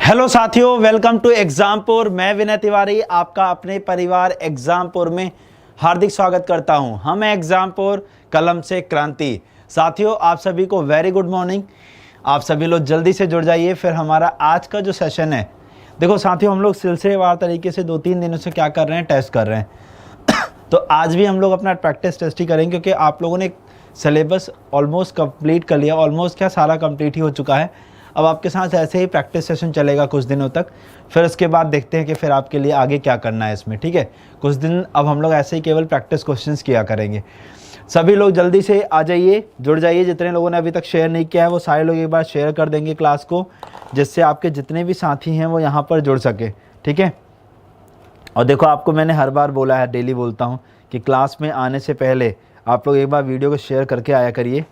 Hello साथियों, welcome to Exampur. मैं विनय तिवारी आपका अपने परिवार एग्जामपुर में हार्दिक स्वागत करता हूं। हम हैं एग्जामपुर, कलम से क्रांति। साथियों, आप सभी को वेरी गुड मॉर्निंग। आप सभी लोग जल्दी से जुड़ जाइए। फिर हमारा आज का जो सेशन है, देखो साथियों, हम लोग सिलसिलेवार तरीके से 2-3 दिनों से क्या कर रहे हैं, टेस्ट कर रहे हैं। तो आज भी हम लोग अपना प्रैक्टिस टेस्ट ही करेंगे, क्योंकि आप लोगों ने सिलेबस ऑलमोस्ट कंप्लीट कर लिया। ऑलमोस्ट क्या, सारा कंप्लीट ही हो चुका है। अब आपके साथ ऐसे ही प्रैक्टिस सेशन चलेगा कुछ दिनों तक। फिर उसके बाद देखते हैं कि फिर आपके लिए आगे क्या करना है इसमें। ठीक है, कुछ दिन अब हम लोग ऐसे ही केवल प्रैक्टिस क्वेश्चंस किया करेंगे। सभी लोग जल्दी से आ जाइए, जुड़ जाइए। जितने लोगों ने अभी तक शेयर नहीं किया है वो सारे लोग एक बार शेयर कर देंगे क्लास को, जिससे आपके जितने भी साथी हैं वो यहाँ पर जुड़ सके। ठीक है, और देखो, आपको मैंने हर बार बोला है, डेली बोलता हूँ कि क्लास में आने से पहले आप लोग एक बार वीडियो को शेयर करके आया करिए।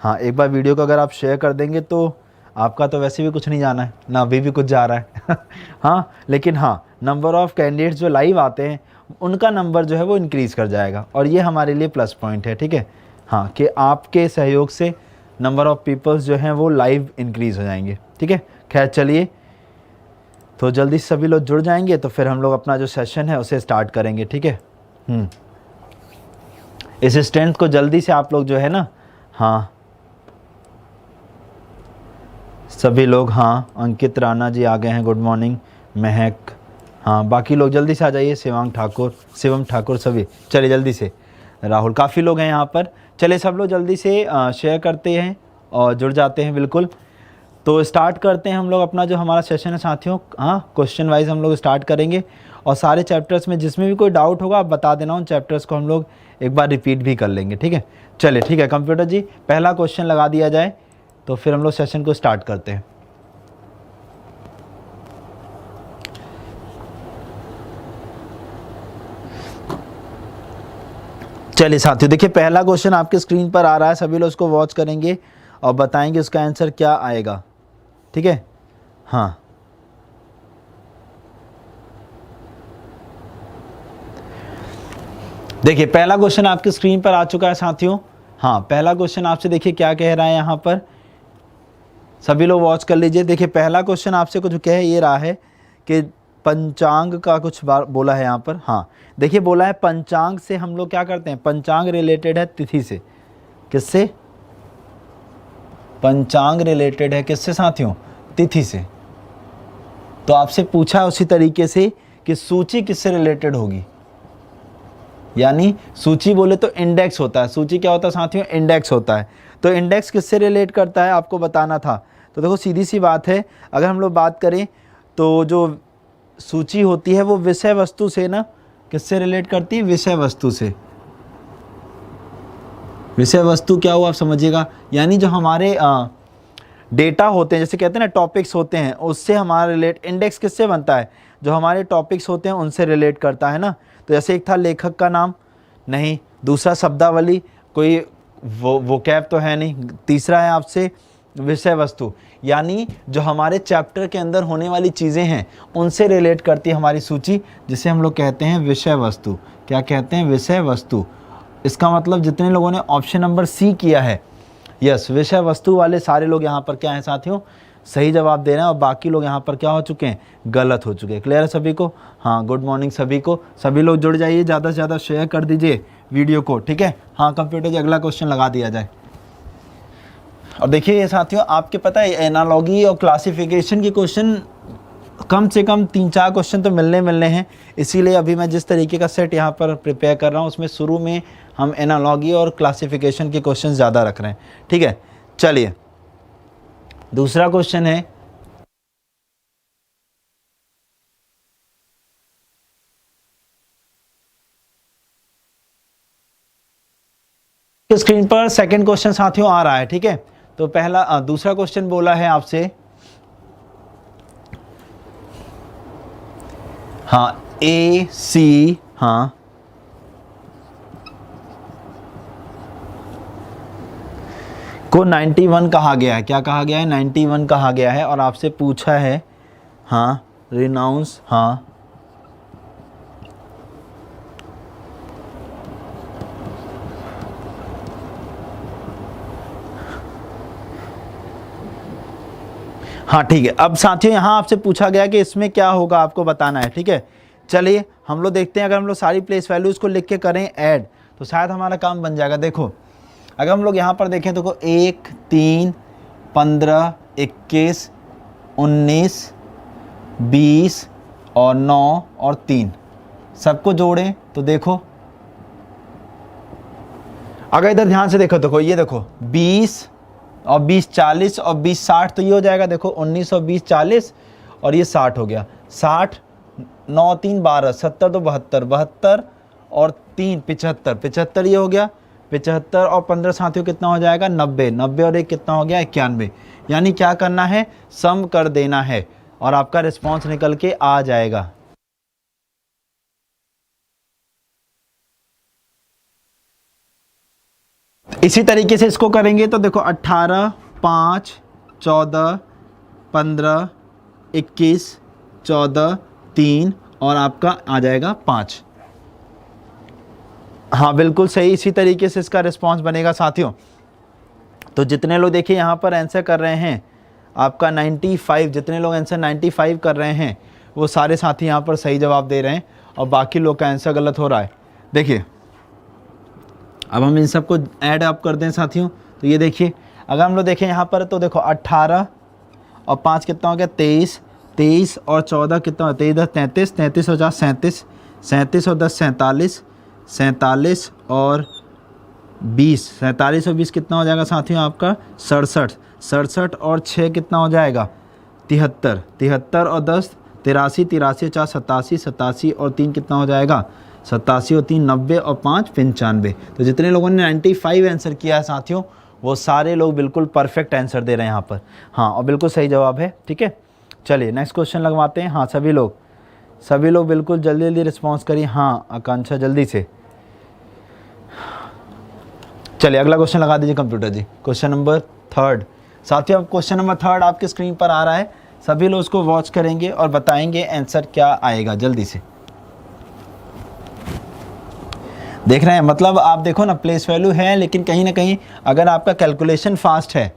हाँ, एक बार वीडियो को अगर आप शेयर कर देंगे तो आपका तो वैसे भी कुछ नहीं जाना है ना, अभी भी कुछ जा रहा है हाँ, लेकिन हाँ, नंबर ऑफ़ कैंडिडेट्स जो लाइव आते हैं उनका नंबर जो है वो इंक्रीज़ कर जाएगा, और ये हमारे लिए प्लस पॉइंट है। ठीक है, हाँ, कि आपके सहयोग से नंबर ऑफ़ पीपल्स जो हैं वो लाइव इंक्रीज़ हो जाएंगे। ठीक है, खैर चलिए, तो जल्दी से सभी लोग जुड़ जाएंगे तो फिर हम लोग अपना जो सेशन है उसे स्टार्ट करेंगे। ठीक है, इस स्ट्रेंथ को जल्दी से आप लोग जो है ना, हाँ सभी लोग, हाँ अंकित राणा जी आ गए हैं, गुड मॉर्निंग। महक, हाँ बाकी लोग जल्दी से आ जाइए। शिवम ठाकुर सभी, चलिए जल्दी से। राहुल, काफ़ी लोग हैं यहाँ पर। चलिए सब लोग जल्दी से शेयर करते हैं और जुड़ जाते हैं। बिल्कुल, तो स्टार्ट करते हैं हम लोग अपना जो हमारा सेशन है साथियों। हाँ, क्वेश्चन वाइज हम लोग स्टार्ट करेंगे, और सारे चैप्टर्स में जिसमें भी कोई डाउट होगा आप बता देना। उन चैप्टर्स को हम लोग एक बार रिपीट भी कर लेंगे। ठीक है, चलिए ठीक है। कंप्यूटर जी, पहला क्वेश्चन लगा दिया जाए तो फिर हम लोग सेशन को स्टार्ट करते हैं। चलिए साथियों, देखिए पहला क्वेश्चन आपके स्क्रीन पर आ रहा है। सभी लोग उसको वॉच करेंगे और बताएंगे उसका आंसर क्या आएगा। ठीक है, हाँ देखिए पहला क्वेश्चन आपकी स्क्रीन पर आ चुका है साथियों। हाँ, पहला क्वेश्चन आपसे देखिए क्या कह रहा है यहाँ पर, सभी लोग वॉच कर लीजिए। देखिए पहला क्वेश्चन आपसे कुछ कह ये रहा है कि पंचांग का कुछ बार बोला है यहाँ पर। हाँ देखिए, बोला है पंचांग से हम लोग क्या करते हैं, पंचांग रिलेटेड है तिथि से। किससे? पंचांग रिलेटेड है किससे साथियों? तिथि से। तो आपसे पूछा है उसी तरीके से कि सूची किससे रिलेटेड होगी, यानी सूची बोले तो इंडेक्स होता है। सूची क्या होता है साथियों? इंडेक्स होता है। तो इंडेक्स किससे रिलेट करता है आपको बताना था। तो देखो सीधी सी बात है, अगर हम लोग बात करें तो जो सूची होती है वो विषय वस्तु से ना, किससे रिलेट करती है? विषय वस्तु से। विषय वस्तु क्या हुआ आप समझिएगा, यानी जो हमारे डेटा होते हैं, जैसे कहते हैं ना टॉपिक्स होते हैं, उससे हमारा रिलेट। इंडेक्स किससे बनता है? जो हमारे टॉपिक्स होते हैं उनसे रिलेट करता है ना। तो जैसे एक था लेखक का नाम, नहीं। दूसरा शब्दावली, कोई वोकैब तो है नहीं। तीसरा है आपसे विषय वस्तु, यानी जो हमारे चैप्टर के अंदर होने वाली चीज़ें हैं उनसे रिलेट करती है हमारी सूची, जिसे हम लोग कहते हैं विषय वस्तु। क्या कहते हैं? विषय वस्तु। इसका मतलब जितने लोगों ने ऑप्शन नंबर सी किया है, यस, विषय वस्तु वाले सारे लोग यहाँ पर क्या हैं साथियों? सही जवाब दे रहे हैं, और बाकी लोग यहाँ पर क्या हो चुके हैं? गलत हो चुके हैं। क्लियर है सभी को? हाँ, गुड मॉर्निंग सभी को। सभी लोग जुड़ जाइए, ज़्यादा से ज़्यादा शेयर कर दीजिए वीडियो को। ठीक है, हाँ कंप्यूटर जी अगला क्वेश्चन लगा दिया जाए। और देखिए ये साथियों, आपके पता है एनालॉगी और क्लासिफिकेशन के क्वेश्चन कम से कम 3-4 क्वेश्चन तो मिलने हैं। इसीलिए अभी मैं जिस तरीके का सेट यहाँ पर प्रिपेयर कर रहा हूँ उसमें शुरू में हम एनालॉगी और क्लासिफिकेशन के क्वेश्चन ज़्यादा रख रहे हैं। ठीक है, चलिए दूसरा क्वेश्चन है, स्क्रीन पर सेकंड क्वेश्चन साथियों आ रहा है। ठीक है, तो दूसरा क्वेश्चन बोला है आपसे, हाँ ए सी, हाँ को 91 कहा गया है। क्या कहा गया है? 91 कहा गया है। और आपसे पूछा है, हाँ रिनाउंस, हाँ हाँ ठीक है। अब साथियों यहाँ आपसे पूछा गया कि इसमें क्या होगा, आपको बताना है। ठीक है, चलिए हम लोग देखते हैं। अगर हम लोग सारी प्लेस वैल्यूज़ को लिख के करें ऐड, तो शायद हमारा काम बन जाएगा। देखो अगर हम लोग यहाँ पर देखें तो 1, 3, 15, 21, 19, 20 और 9 और 3 सबको जोड़ें तो देखो, अगर इधर ध्यान से देखो ये देखो 20 और 20 40 और 20 60, तो ये हो जाएगा देखो 19 और 20 40 और ये 60 हो गया। 60 9 3 12 70 तो 72 72 और 3 75 75 ये हो गया। 75 और 15 साथियों कितना हो जाएगा 90 90 और 1 कितना हो गया 91। यानी क्या करना है, सम कर देना है और आपका रिस्पॉन्स निकल के आ जाएगा। इसी तरीके से इसको करेंगे तो देखो 18 5 14 15 21 14 3 और आपका आ जाएगा 5। हाँ बिल्कुल सही, इसी तरीके से इसका रिस्पांस बनेगा साथियों। तो जितने लोग देखिए यहाँ पर आंसर कर रहे हैं आपका 95, जितने लोग आंसर 95 कर रहे हैं वो सारे साथी यहाँ पर सही जवाब दे रहे हैं और बाकी लोग का आंसर गलत हो रहा है। देखिए अब हम इन सबको ऐड अप कर दें साथियों, तो ये देखिए अगर हम लोग देखें यहाँ पर तो देखो 18 और 5 कितना हो गया 23, 23 और 14 कितना हो 23 33, 33 और 4 37, 37 और 10 47, 47 और 20, 47 और 20 कितना हो जाएगा साथियों आपका 67, 67 और 6 कितना हो जाएगा 73, 73 और 10 83, 83 4 87, 87 और 3 कितना हो जाएगा 87 और 3 90 और 5 95। तो जितने लोगों ने 95 आंसर किया है साथियों वो सारे लोग बिल्कुल परफेक्ट आंसर दे रहे हैं यहाँ पर। हाँ और बिल्कुल सही जवाब है। ठीक है, चलिए नेक्स्ट क्वेश्चन लगवाते हैं। हाँ सभी लोग बिल्कुल जल्दी जल्दी रिस्पॉन्स करिए। हाँ आकांक्षा जल्दी से, चलिए अगला क्वेश्चन लगा दीजिए कंप्यूटर जी। क्वेश्चन नंबर 3 साथियों, अब क्वेश्चन नंबर 3 आपके स्क्रीन पर आ रहा है। सभी लोग उसको वॉच करेंगे और बताएंगे आंसर क्या आएगा। जल्दी से देख रहे हैं, मतलब आप देखो ना प्लेस वैल्यू है लेकिन कहीं ना कहीं अगर आपका कैलकुलेशन फास्ट है,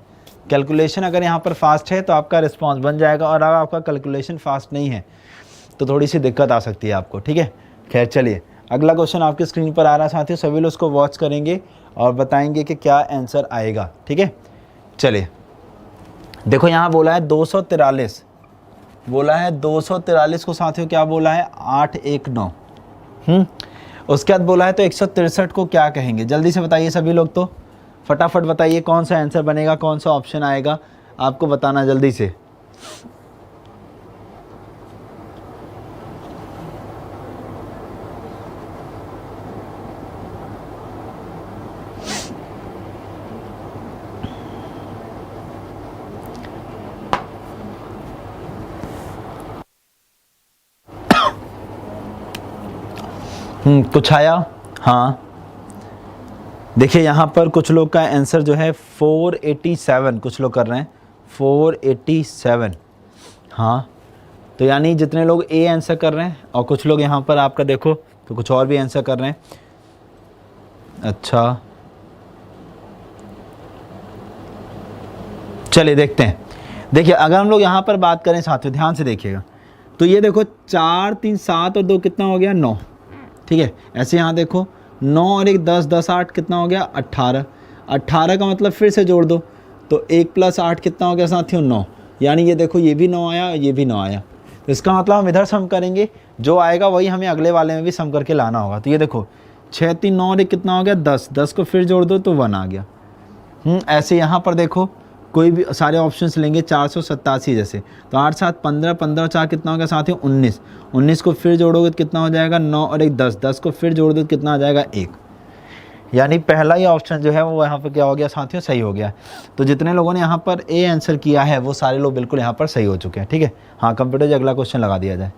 कैलकुलेशन अगर यहाँ पर फास्ट है तो आपका रिस्पांस बन जाएगा, और अगर आपका कैलकुलेशन फास्ट नहीं है तो थोड़ी सी दिक्कत आ सकती है आपको। ठीक है, खैर चलिए अगला क्वेश्चन आपके स्क्रीन पर आ रहा है साथियों। सभी लोग उसको वॉच करेंगे और बताएंगे कि क्या आंसर आएगा। ठीक है, चलिए देखो यहाँ बोला है 243, बोला है 243 को साथियों क्या बोला है 819। उसके बाद बोला है तो 163 को क्या कहेंगे। जल्दी से बताइए सभी लोग, तो फटाफट बताइए कौन सा आंसर बनेगा, कौन सा ऑप्शन आएगा, आपको बताना जल्दी से। कुछ आया? हाँ देखिए यहाँ पर कुछ लोग का आंसर जो है 487, कुछ लोग कर रहे हैं 487। हाँ तो यानी जितने लोग ए आंसर कर रहे हैं और कुछ लोग यहाँ पर आपका देखो तो कुछ और भी आंसर कर रहे हैं। अच्छा चलिए देखते हैं। देखिए अगर हम लोग यहाँ पर बात करें साथियों, ध्यान से देखिएगा, तो ये देखो 4 3 7 और 2 कितना हो गया 9। ठीक है, ऐसे यहाँ देखो 9 और 1 10, 10 8 कितना हो गया 18, 18 का मतलब फिर से जोड़ दो तो 1 + 8 कितना हो गया साथियों 9। यानी ये देखो ये भी 9 आया, ये भी 9 आया, तो इसका मतलब हम इधर सम करेंगे, जो आएगा वही हमें अगले वाले में भी सम करके लाना होगा। तो ये देखो 6 3 9 और 1 कितना हो गया 10, 10 को फिर जोड़ दो तो 1 आ गया। ऐसे यहाँ पर देखो कोई भी सारे ऑप्शंस लेंगे 487 जैसे, तो 8 7 15, 15 और 4 कितना हो गया साथियों 19, 19 को फिर जोड़ोगे तो कितना हो जाएगा 9 और 1 10, 10 को फिर जोड़ दो तो कितना आ जाएगा 1। यानी पहला ही ऑप्शन जो है वो यहाँ पर क्या हो गया साथियों सही हो गया। तो जितने लोगों ने यहाँ पर ए आंसर किया है वो सारे लोग बिल्कुल यहाँ पर सही हो चुके हैं। ठीक है, हाँ कंप्यूटर जी अगला क्वेश्चन लगा दिया जाए।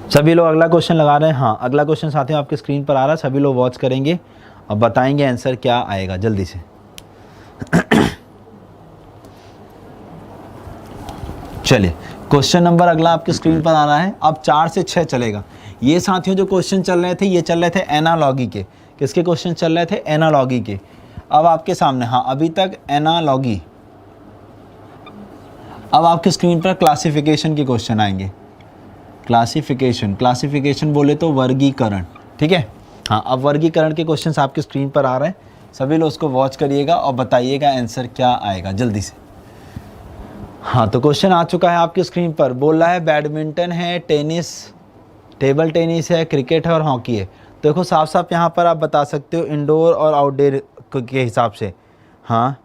सभी लोग अगला क्वेश्चन लगा रहे हैं। हाँ अगला क्वेश्चन साथियों आपके स्क्रीन पर आ रहा है, सभी लोग वॉच करेंगे और बताएंगे आंसर क्या आएगा जल्दी से। चलिए क्वेश्चन नंबर अगला आपके स्क्रीन पर आ रहा है। अब 4 से 6 चलेगा। ये साथियों जो क्वेश्चन चल रहे थे ये चल रहे थे एनालॉगी के। किसके क्वेश्चन चल रहे थे? एनालॉगी के। अब आपके सामने, हाँ अभी तक एनालॉगी, अब आपके स्क्रीन पर क्लासिफिकेशन के क्वेश्चन आएंगे। क्लासिफिकेशन बोले तो वर्गीकरण, ठीक है। हाँ अब वर्गीकरण के क्वेश्चंस आपके स्क्रीन पर आ रहे हैं, सभी लोग उसको वॉच करिएगा और बताइएगा आंसर क्या आएगा जल्दी से। हाँ तो क्वेश्चन आ चुका है आपकी स्क्रीन पर, बोल रहा है बैडमिंटन है, टेनिस, टेबल टेनिस है, क्रिकेट है और हॉकी है। तो देखो साफ साफ यहाँ पर आप बता सकते हो इंडोर और आउटडोर के हिसाब से। हाँ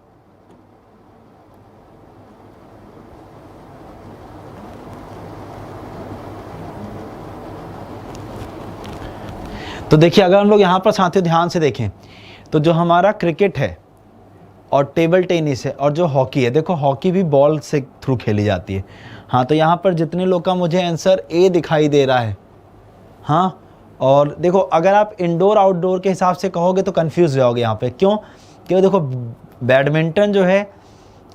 तो देखिए अगर हम लोग यहाँ पर साथियों ध्यान से देखें तो जो हमारा क्रिकेट है और टेबल टेनिस है और जो हॉकी है, देखो हॉकी भी बॉल से थ्रू खेली जाती है। हाँ तो यहाँ पर जितने लोग का मुझे आंसर ए दिखाई दे रहा है। हाँ और देखो अगर आप इंडोर आउटडोर के हिसाब से कहोगे तो कंफ्यूज हो जाओगे यहाँ पे, क्यों? क्योंकि देखो बैडमिंटन जो है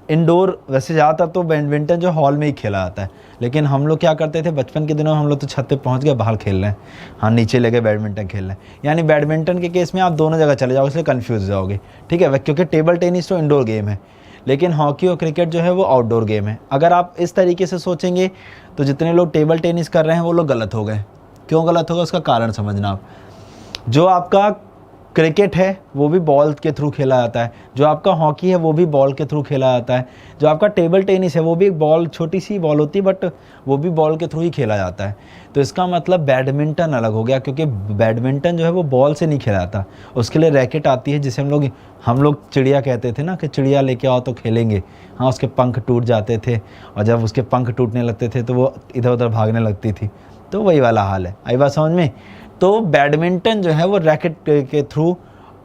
इंडोर, वैसे ज़्यादातर तो बैडमिंटन जो हॉल में ही खेला जाता है, लेकिन हम लोग क्या करते थे बचपन के दिनों में, हम लोग तो छत पे पहुंच गए, बाहर खेल रहे हैं, हाँ नीचे लगे बैडमिंटन खेल रहे हैं। यानी बैडमिंटन के केस में आप दोनों जगह चले जाओगे, इसलिए कन्फ्यूज हो जाओगे, ठीक है। क्योंकि टेबल टेनिस तो इंडोर गेम है, लेकिन हॉकी और क्रिकेट जो है वो आउटडोर गेम है। अगर आप इस तरीके से सोचेंगे तो जितने लोग टेबल टेनिस कर रहे हैं वो लोग गलत हो गए। क्यों गलत होगा उसका कारण समझना आप। जो आपका क्रिकेट है वो भी बॉल के थ्रू खेला जाता है, जो आपका हॉकी है वो भी बॉल के थ्रू खेला जाता है, जो आपका टेबल टेनिस है वो भी एक बॉल, छोटी सी बॉल होती है बट वो भी बॉल के थ्रू ही खेला जाता है। तो इसका मतलब बैडमिंटन अलग हो गया, क्योंकि बैडमिंटन जो है वो बॉल से नहीं खेला जाता, उसके लिए रैकेट आती है जिसे हम लोग चिड़िया कहते थे ना, कि चिड़िया लेके आओ तो खेलेंगे। हाँ उसके पंख टूट जाते थे और जब उसके पंख टूटने लगते थे तो वो इधर उधर भागने लगती थी, तो वही वाला हाल है। आई बात समझ में? तो बैडमिंटन जो है वो रैकेट के थ्रू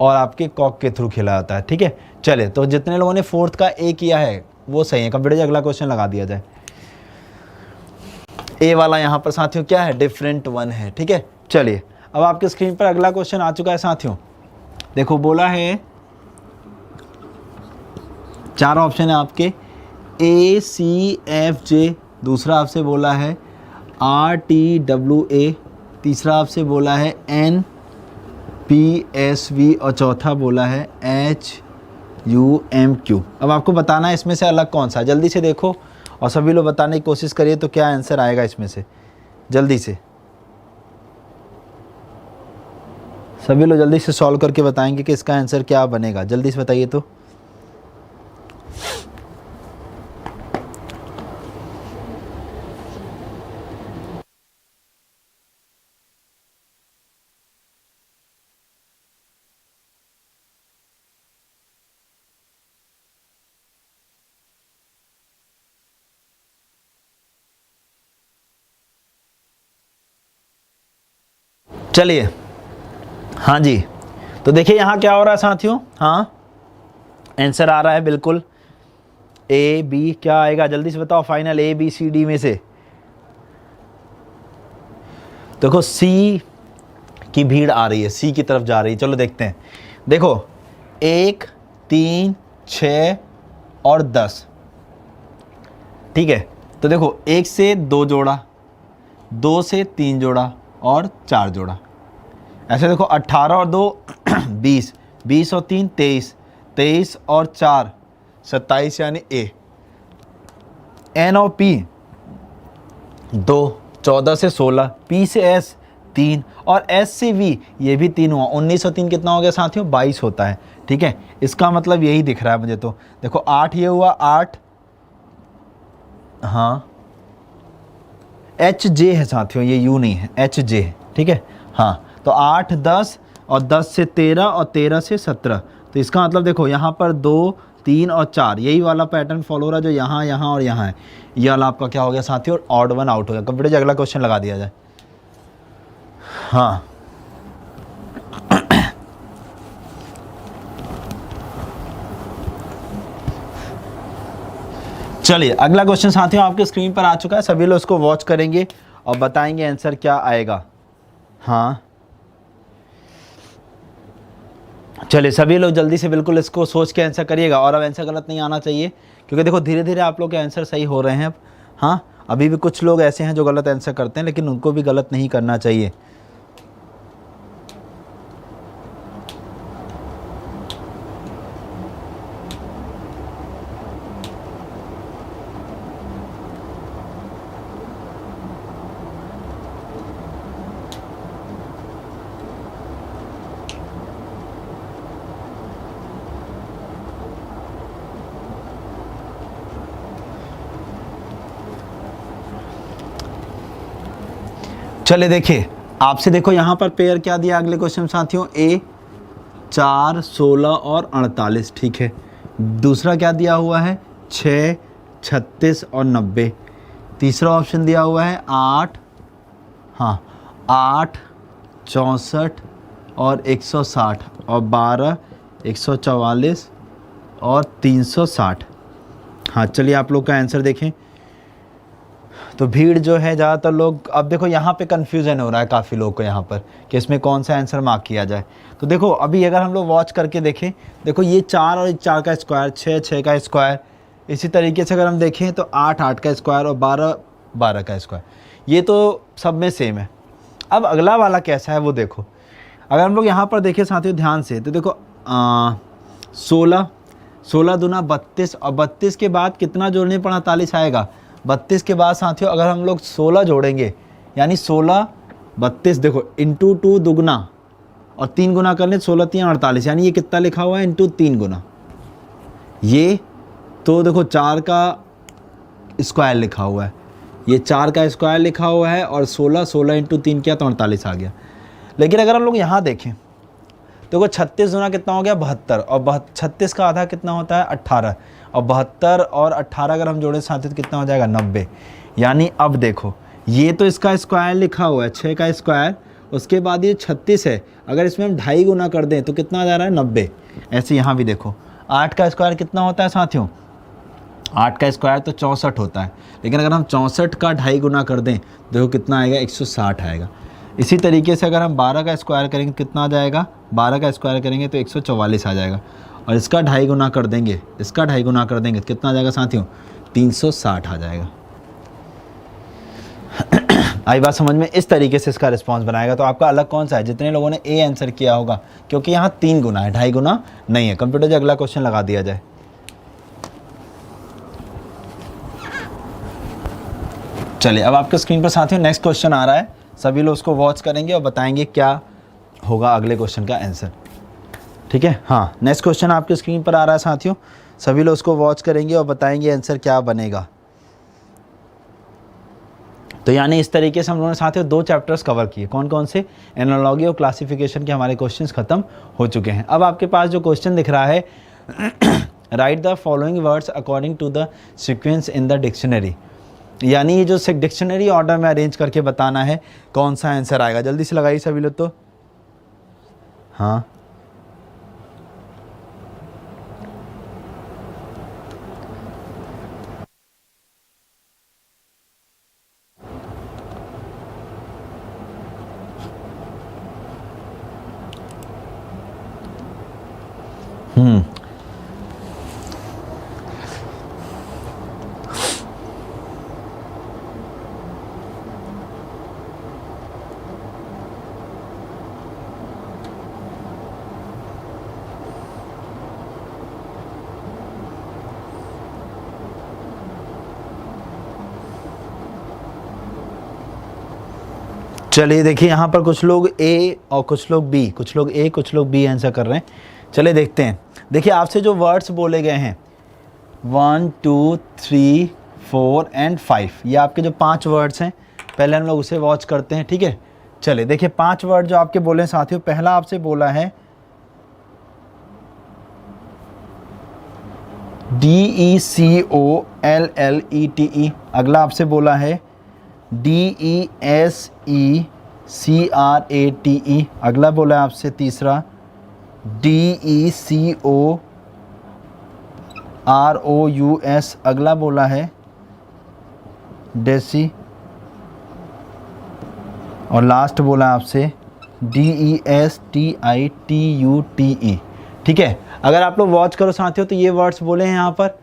और आपके कॉक के थ्रू खेला जाता है, ठीक है। चले तो जितने लोगों ने फोर्थ का ए किया है वो सही है। कंप्यूटर अगला क्वेश्चन लगा दिया जाए। ए वाला यहाँ पर साथियों क्या है, डिफरेंट वन है, ठीक है। चलिए अब आपके स्क्रीन पर अगला क्वेश्चन आ चुका है साथियों। देखो बोला है, चार ऑप्शन है आपके, ए सी एफ जे, दूसरा आपसे बोला है आर टी डब्ल्यू ए, तीसरा आपसे बोला है एन पी एस वी और चौथा बोला है एच यू एम क्यू। अब आपको बताना है इसमें से अलग कौन सा है। जल्दी से देखो और सभी लोग बताने की कोशिश करिए तो क्या आंसर आएगा इसमें से, जल्दी से सभी लोग जल्दी से सॉल्व करके बताएंगे कि इसका आंसर क्या बनेगा। जल्दी से बताइए तो। चलिए हाँ जी, तो देखिए यहाँ क्या हो रहा है साथियों। हाँ आंसर आ रहा है बिल्कुल ए बी। क्या आएगा जल्दी से बताओ, final A B C D में से। देखो सी की भीड़ आ रही है, सी की तरफ जा रही है। चलो देखते हैं। देखो 1 3 6 और 10, ठीक है। तो देखो 1 से 2 जोड़ा, 2 से 3 जोड़ा और 4 जोड़ा। ऐसे देखो 18 और 2 20, 20 और 3 23, 23 और 4 27, यानी ए। एन और पी 2, 14 से 16, पी से एस 3 और एस से वी ये भी 3 हुआ। 19 और 3 कितना हो गया साथियों, 22 होता है, ठीक है। इसका मतलब यही दिख रहा है मुझे। तो देखो 8 ये हुआ 8, हाँ एच जे है साथियों, ये यू नहीं है, एच जे है, ठीक है। हाँ तो 8 10 और 10 से 13 और 13 से 17। तो इसका मतलब देखो यहाँ पर 2 3 और 4 यही वाला पैटर्न फॉलो हो रहा है जो यहाँ यहाँ और यहाँ है। ये वाला आपका क्या हो गया साथियों, ऑड वन आउट हो गया। कंप्यूटर अगला क्वेश्चन लगा दिया जाए। हाँ चलिए अगला क्वेश्चन साथियों आपके स्क्रीन पर आ चुका है, सभी लोग इसको वॉच करेंगे और बताएंगे आंसर क्या आएगा। हाँ चलिए सभी लोग जल्दी से बिल्कुल इसको सोच के आंसर करिएगा, और अब आंसर गलत नहीं आना चाहिए, क्योंकि देखो धीरे धीरे आप लोग के आंसर सही हो रहे हैं अब। हाँ अभी भी कुछ लोग ऐसे हैं जो गलत आंसर करते हैं, लेकिन उनको भी गलत नहीं करना चाहिए। चले देखिए आपसे, देखो यहाँ पर पेयर क्या दिया अगले क्वेश्चन साथियों, ए 4, 16 और 48, ठीक है। दूसरा क्या दिया हुआ है, 6, 36 और 90। तीसरा ऑप्शन दिया हुआ है 8, हाँ 8, 64 और 160 और 12, 144 और 360। हाँ चलिए आप लोग का आंसर देखें। तो भीड़ जो है ज़्यादातर लोग, अब देखो यहाँ पे कन्फ्यूज़न हो रहा है काफ़ी लोगों को यहाँ पर कि इसमें कौन सा आंसर मार्क किया जाए। तो देखो अभी अगर हम लोग वॉच करके देखें, देखो ये 4 और 4 का स्क्वायर, 6, 6 का स्क्वायर, इसी तरीके से अगर हम देखें तो 8, 8 का स्क्वायर और 12, 12 का स्क्वायर, ये तो सब में सेम है। अब अगला वाला कैसा है वो देखो, अगर हम लोग यहाँ पर देखें साथियों ध्यान से, तो देखो 16, 16 दूना 32 और 32 के बाद कितना जोड़ने पर 48 आएगा। 32 के बाद साथियों अगर हम लोग 16 जोड़ेंगे, यानी 16, 32 देखो इंटू 2 दुगना और 3 गुना कर लें, 16 3 48, यानी ये कितना लिखा हुआ है, इंटू 3 गुना। ये तो देखो 4 का स्क्वायर लिखा हुआ है, ये 4 का स्क्वायर लिखा हुआ है और 16, 16 इंटू 3 किया तो 48 आ गया। लेकिन अगर हम लोग यहाँ देखें देखो 36 गुना कितना हो गया, 72, और 36 का आधा कितना होता है, 18, और 72 और 18 अगर हम जोड़े साथ तो कितना हो जाएगा, 90। यानी अब देखो ये तो इसका स्क्वायर लिखा हुआ है 6 का स्क्वायर, उसके बाद ये 36 है, अगर इसमें हम 2.5 गुना कर दें तो कितना आ जा रहा है, 90। ऐसे यहाँ भी देखो 8 का स्क्वायर कितना होता है साथियों, 8 का स्क्वायर तो 64 होता है, लेकिन अगर हम 64 का 2.5 गुना कर दें देखो कितना आएगा, 160 आएगा। इसी तरीके से अगर हम 12 का स्क्वायर करेंगे कितना आ जाएगा, 12 का स्क्वायर करेंगे तो 144 आ जाएगा, और इसका 2.5 गुना कर देंगे, इसका 2.5 गुना कर देंगे तो कितना आ जाएगा साथियों, 360 आ जाएगा। आई बात समझ में, इस तरीके से इसका रिस्पांस बनाएगा। तो आपका अलग कौन सा है, जितने लोगों ने ए आंसर किया होगा, क्योंकि यहाँ 3 गुना है, 2.5 गुना नहीं है। कंप्यूटर जो अगला क्वेश्चन लगा दिया जाए। चलिए अब आपके स्क्रीन पर साथियों नेक्स्ट क्वेश्चन आ रहा है, सभी लोग उसको वॉच करेंगे और बताएंगे क्या होगा अगले क्वेश्चन का आंसर, ठीक है। हाँ नेक्स्ट क्वेश्चन आपके स्क्रीन पर आ रहा है साथियों, सभी लोग उसको वॉच करेंगे और बताएंगे आंसर क्या बनेगा। तो यानी इस तरीके से हम लोगों ने साथियों 2 चैप्टर्स कवर किए, कौन कौन से, एनालॉजी और क्लासिफिकेशन के हमारे क्वेश्चंस खत्म हो चुके हैं। अब आपके पास जो क्वेश्चन दिख रहा है, write the following words according to the sequence in the dictionary, यानी ये जो डिक्शनरी ऑर्डर में अरेंज करके बताना है कौन सा आंसर आएगा। जल्दी से लगाइए सभी लोग। तो हाँ चलिए देखिए यहाँ पर कुछ लोग ए और कुछ लोग बी, कुछ लोग ए कुछ लोग बी आंसर कर रहे हैं। चलिए देखते हैं। देखिए आपसे जो वर्ड्स बोले गए हैं 1 2 3 4 एंड 5, ये आपके जो 5 वर्ड्स हैं, पहले हम लोग उसे वॉच करते हैं, ठीक है। चलिए देखिए 5 वर्ड जो आपके बोले हैं साथियों, पहला आपसे बोला है DECOLLETE, अगला आपसे बोला है DESECRATE, अगला बोला है आपसे तीसरा DECOROUS, अगला बोला है डेसी, और लास्ट बोला आपसे DESTITUTE, ठीक है। अगर आप लोग वॉच करो साथियों तो ये वर्ड्स बोले हैं यहाँ पर।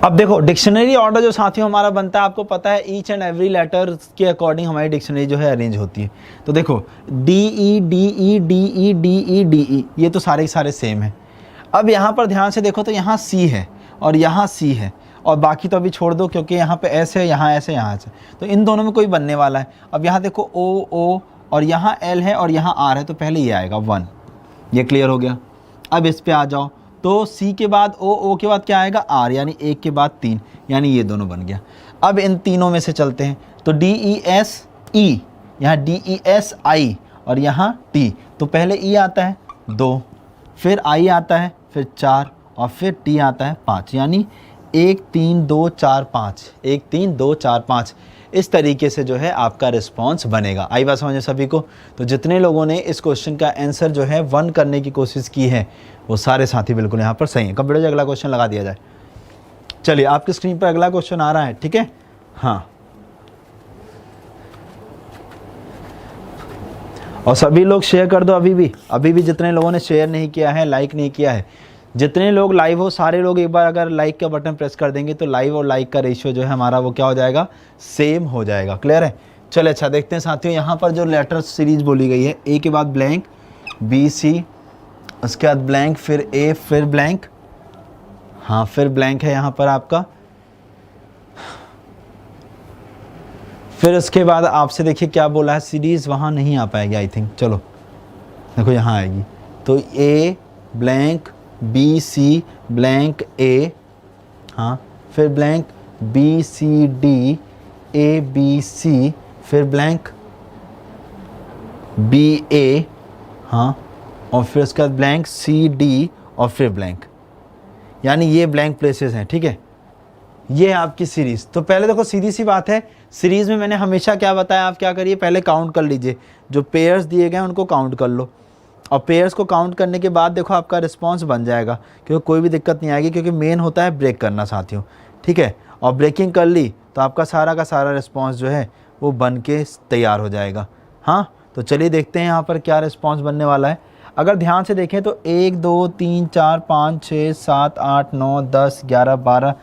अब देखो डिक्शनरी ऑर्डर जो साथियों हमारा बनता है, आपको पता है ईच एंड एवरी लेटर के अकॉर्डिंग हमारी डिक्शनरी जो है अरेंज होती है। तो देखो DE ये तो सारे सारे सेम है। अब यहाँ पर ध्यान से देखो तो यहाँ C है और यहाँ C है, और बाकी तो अभी छोड़ दो क्योंकि यहाँ पे S है, यहाँ S है, यहाँ S है, तो इन दोनों में कोई बनने वाला है। अब यहाँ देखो O और यहाँ L है और यहाँ R है, तो पहले ये आएगा 1, ये क्लियर हो गया। अब इस पे आ जाओ, तो C के बाद O के बाद क्या आएगा R, यानी 1 के बाद 3, यानी ये दोनों बन गया। अब इन तीनों में से चलते हैं, तो DESE, यहाँ DESI और यहाँ T, तो पहले E आता है 2, फिर I आता है, फिर 4 और फिर T आता है 5, यानी 1 3 2 4 5, 1 3 2 4 5। इस तरीके से जो है आपका रिस्पॉन्स बनेगा। आई बात समझे सभी को? तो जितने लोगों ने इस क्वेश्चन का आंसर जो है 1 करने की कोशिश की है वो सारे साथी बिल्कुल यहाँ पर सही हैं। कंप्यूटर से अगला क्वेश्चन लगा दिया जाए। चलिए आपकी स्क्रीन पर अगला क्वेश्चन आ रहा है, ठीक है? हाँ, और सभी लोग शेयर कर दो। अभी भी जितने लोगों ने शेयर नहीं किया है, लाइक नहीं किया है, जितने लोग लाइव हो सारे लोग एक बार अगर लाइक का बटन प्रेस कर देंगे तो लाइव और लाइक का रेशियो जो है हमारा वो क्या हो जाएगा, सेम हो जाएगा। क्लियर है? चले अच्छा देखते हैं साथियों, यहाँ पर जो लेटर सीरीज बोली गई है, ए के बाद ब्लैंक, बी सी, उसके बाद ब्लैंक, फिर ए, फिर ब्लैंक, हाँ फिर ब्लैंक है यहाँ पर आपका, फिर उसके बाद आपसे देखिए क्या बोला है, सीरीज़ वहाँ नहीं आ पाएगी आई थिंक। चलो देखो यहाँ आएगी, तो A blank B C blank A, हाँ फिर blank B C D A B C, फिर ब्लैंक बी ए, हाँ और फिर उसके बाद ब्लैंक सी डी और फिर ब्लैंक, यानी ये ब्लैंक प्लेसेस हैं। ठीक है, ये है आपकी सीरीज़। तो पहले देखो सीधी सी बात है, सीरीज़ में मैंने हमेशा क्या बताया, आप क्या करिए पहले काउंट कर लीजिए, जो पेयर्स दिए गए हैं उनको काउंट कर लो, और पेयर्स को काउंट करने के बाद देखो आपका रिस्पांस बन जाएगा, क्योंकि कोई भी दिक्कत नहीं आएगी, क्योंकि मेन होता है ब्रेक करना साथियों। ठीक है, और ब्रेकिंग कर ली तो आपका सारा का सारा रिस्पांस जो है वो बन के तैयार हो जाएगा। हाँ, तो चलिए देखते हैं यहाँ पर क्या रिस्पांस बनने वाला है। अगर ध्यान से देखें तो 1 2 3 4 5 6 7 8 9 10 11 12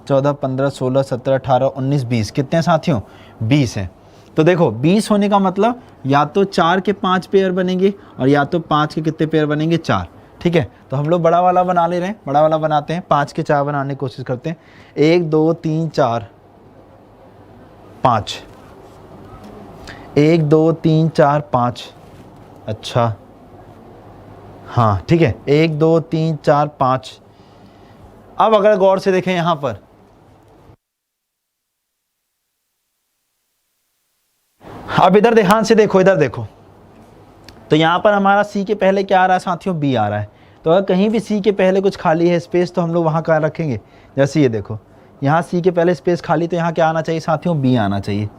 14 15 16 17 18 19 20, कितने साथियों? 20 हैं। तो देखो 20 होने का मतलब या तो 4 के 5 पेयर बनेंगे और या तो 5 के कितने पेयर बनेंगे? 4। ठीक है, तो हम लोग बड़ा वाला बना ले रहे हैं, बड़ा वाला बनाते हैं, 5 के 4 बनाने की कोशिश करते हैं। 1 2 3 4 5, 1 2 3 4 5, अच्छा हाँ ठीक है, 1 2 3 4 5। अब अगर गौर से देखें यहाँ पर, अब इधर ध्यान से देखो, इधर देखो, तो यहाँ पर हमारा सी के पहले क्या आ रहा है साथियों? बी आ रहा है। तो अगर कहीं भी सी के पहले कुछ खाली है स्पेस तो हम लोग वहाँ क्या रखेंगे? जैसे ये देखो, यहाँ सी के पहले स्पेस खाली, तो यहाँ क्या आना चाहिए साथियों? बी आना चाहिए।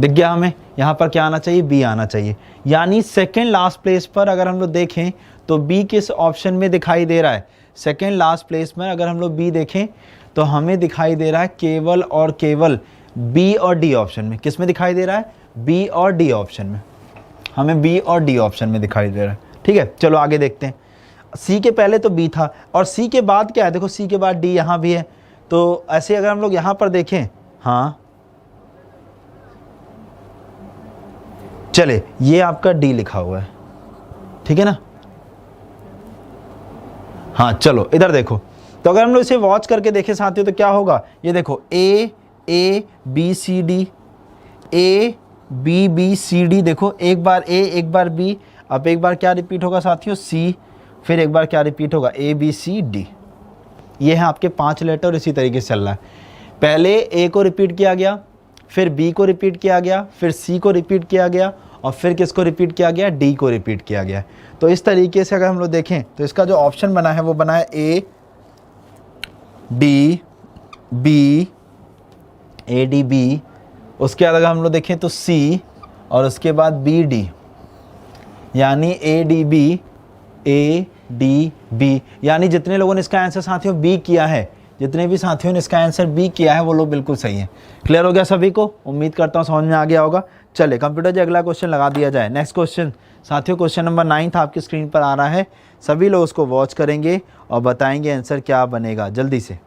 दिख गया हमें? यहाँ पर क्या आना चाहिए? बी आना चाहिए। यानी सेकेंड लास्ट प्लेस पर अगर हम लोग देखें तो बी किस ऑप्शन में दिखाई दे रहा है? सेकेंड लास्ट प्लेस में अगर हम लोग बी देखें तो हमें दिखाई दे रहा है केवल और केवल बी और डी ऑप्शन में। किस में दिखाई दे रहा है? बी और डी ऑप्शन में, हमें बी और डी ऑप्शन में दिखाई दे रहा है। ठीक है, चलो आगे देखते हैं। सी के पहले तो बी था और सी के बाद क्या है? देखो सी के बाद डी यहाँ भी है, तो ऐसे अगर हम लोग यहाँ पर देखें, हाँ चले ये आपका डी लिखा हुआ है, ठीक है ना? हाँ चलो इधर देखो, तो अगर हम लोग इसे वॉच करके देखें साथियों तो क्या होगा? ये देखो A B C D, A B B C D, देखो एक बार ए एक बार बी, अब एक बार क्या रिपीट होगा साथियों? सी, फिर एक बार क्या रिपीट होगा? A B C D. ये है आपके 5 लेटर, इसी तरीके से चल रहा है। पहले ए को रिपीट किया गया, फिर बी को रिपीट किया गया, फिर सी को रिपीट किया गया और फिर किसको रिपीट किया गया? डी को रिपीट किया गया। तो इस तरीके से अगर हम लोग देखें तो इसका जो ऑप्शन बना है वो बना है A D B, A D B, उसके बाद अगर हम लोग देखें तो सी और उसके बाद बी डी, यानी A D B, A D B. यानी जितने लोगों ने इसका आंसर साथियों बी किया है, जितने भी साथियों ने इसका आंसर बी किया है वो लोग बिल्कुल सही हैं। क्लियर हो गया सभी को? उम्मीद करता हूँ समझ में आ गया होगा। चले कंप्यूटर जी अगला क्वेश्चन लगा दिया जाए। नेक्स्ट क्वेश्चन साथियों, क्वेश्चन नंबर 9 आपकी स्क्रीन पर आ रहा है। सभी लोग उसको वॉच करेंगे और बताएंगे आंसर क्या बनेगा जल्दी से।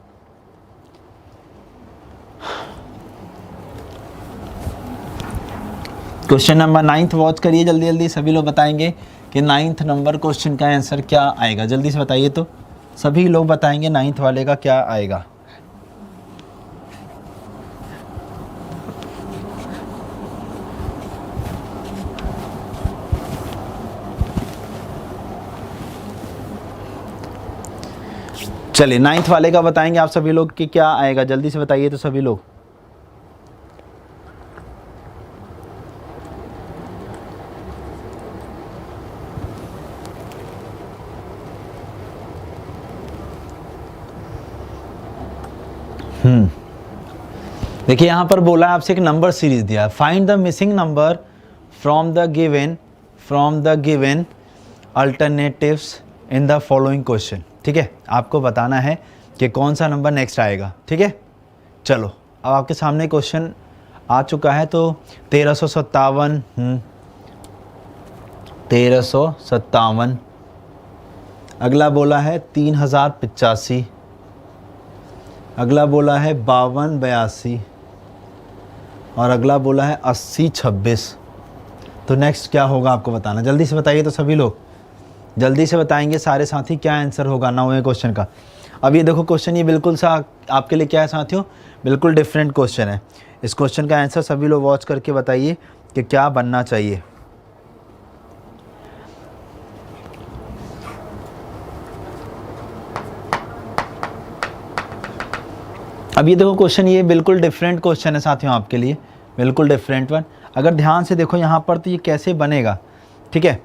क्वेश्चन नंबर 9 वॉच करिए जल्दी जल्दी, सभी लोग बताएंगे कि 9 नंबर क्वेश्चन का आंसर क्या आएगा। जल्दी से बताइए, तो सभी लोग बताएंगे 9 वाले का क्या आएगा। चलिए 9th वाले का बताएंगे आप सभी लोग कि क्या आएगा, जल्दी से बताइए तो सभी लोग। देखिए यहाँ पर बोला है आपसे एक नंबर सीरीज दिया है, find the missing number from the given alternatives in the following question. ठीक है, आपको बताना है कि कौन सा नंबर नेक्स्ट आएगा। ठीक है, चलो अब आपके सामने क्वेश्चन आ चुका है। तो 1357, 1357, अगला बोला है 3085, अगला बोला है 5282 और अगला बोला है 8026। तो नेक्स्ट क्या होगा आपको बताना, जल्दी से बताइए तो सभी लोग, जल्दी से बताएंगे सारे साथी क्या आंसर होगा 9वें क्वेश्चन का। अब ये देखो क्वेश्चन, ये बिल्कुल सा आपके लिए क्या है साथियों, बिल्कुल डिफरेंट क्वेश्चन है। इस क्वेश्चन का आंसर सभी लोग वॉच करके बताइए कि क्या बनना चाहिए। अब ये देखो क्वेश्चन, ये बिल्कुल डिफरेंट क्वेश्चन है साथियों आपके लिए, बिल्कुल डिफरेंट वन। अगर ध्यान से देखो यहाँ पर तो ये कैसे बनेगा। ठीक है,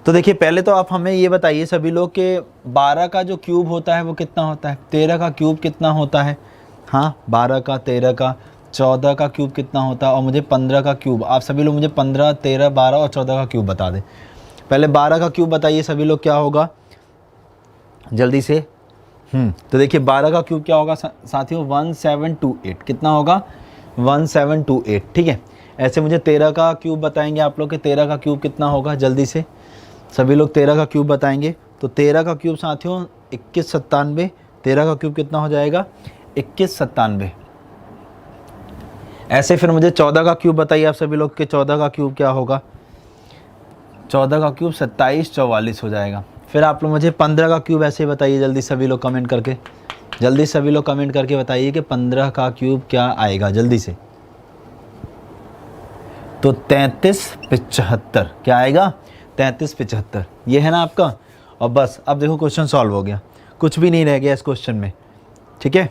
तो देखिए पहले तो आप हमें ये बताइए सभी लोग कि 12 का जो क्यूब होता है वो कितना होता है, 13 का क्यूब कितना होता है। हाँ, 12 का, 13 का, 14 का क्यूब कितना होता है, और मुझे 15 का क्यूब। आप सभी लोग मुझे 15, 13, 12 और 14 का क्यूब बता दें। पहले 12 का क्यूब बताइए सभी लोग क्या होगा जल्दी से। तो देखिए 12 का क्यूब क्या होगा साथियों, 1728। कितना होगा, 1728। ठीक है, ऐसे मुझे 13 का क्यूब बताएंगे आप लोग कि 13 का क्यूब कितना होगा, जल्दी से सभी लोग 13 का क्यूब बताएंगे। तो 13 का क्यूब साथियों 2197। 13 का क्यूब कितना हो जाएगा, 2197। ऐसे फिर मुझे 14 का क्यूब बताइए आप सभी लोग कि 14 का क्यूब क्या होगा। 14 का क्यूब 2744 हो जाएगा। फिर आप लोग मुझे 15 का क्यूब ऐसे बताइए जल्दी सभी लोग कमेंट करके, जल्दी सभी लोग कमेंट करके बताइए कि 15 का क्यूब क्या आएगा जल्दी से। तो 3375 क्या आएगा, 3375 ये है ना आपका। और बस अब देखो क्वेश्चन सॉल्व हो गया, कुछ भी नहीं रह गया इस क्वेश्चन में। ठीक है,